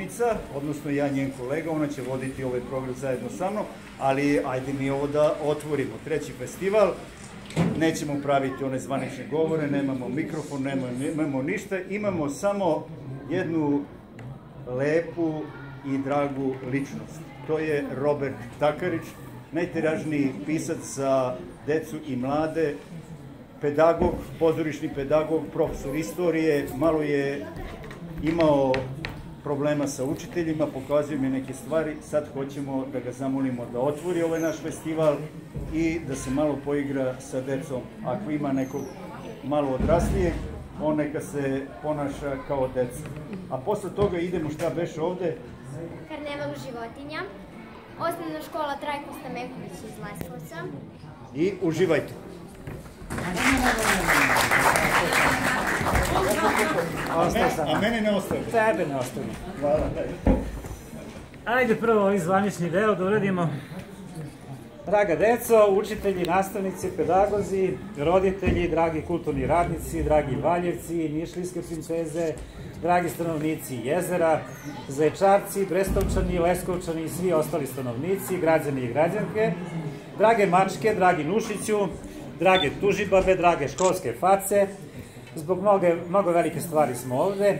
učiteljica, odnosno ja njen kolega, ona će voditi ovaj program zajedno sa mnom, ali ajde mi ovo da otvorimo. Treći festival, nećemo praviti one zvanične govore, nemamo mikrofon, nemamo ništa, imamo samo jednu lepu i dragu ličnost. To je Robert Takarić, najtiražniji pisac za decu i mlade, pedagog, pozorišni pedagog, profesor istorije, malo je imao problema sa učiteljima, pokazuje mi neke stvari, sad hoćemo da ga zamolimo da otvori ovaj naš festival i da se malo poigra sa decom. Ako ima nekog malo odraslijeg, on neka se ponaša kao deca. A posle toga idemo, šta beše ovde? Karneval životinja, osnovna škola Trajko Stameković iz Leskovca. I uživajte. A mene ne ostavi? Tebe ne ostavi. Hvala. Ajde prvo ovaj zvanični deo da uradimo. Draga deco, učitelji, nastavnici, pedagozi, roditelji, dragi kulturni radnici, dragi Valjevci, Nišlijske princeze, dragi stanovnici Jezera, Zaječarci, Brestovčani, Leskovčani i svi ostali stanovnici, građani i građanke, drage mačke, dragi Nušiću, drage tužibabe, drage školske face, zbog mnogo velike stvari smo ovde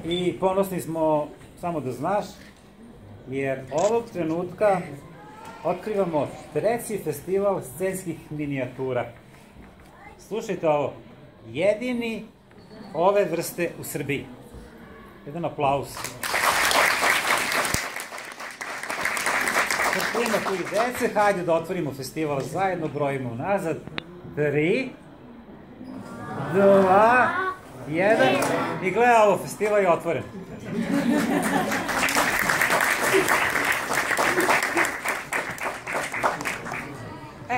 i ponosni smo, samo da znaš, jer ovog trenutka otkrivamo treći festival scenskih minijatura. Slušajte ovo, jedini ove vrste u Srbiji. Jedan aplauz. Kad ima tu i dece, hajde da otvorimo festival zajedno, brojimo unazad. 3, 2, 1 i gleda ovo, festival je otvoren.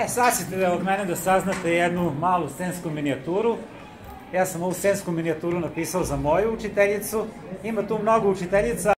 Sad ćete od mene da saznate jednu malu scensku minijaturu. Ja sam ovu scensku minijaturu napisao za moju učiteljicu. Ima tu mnogo učiteljica.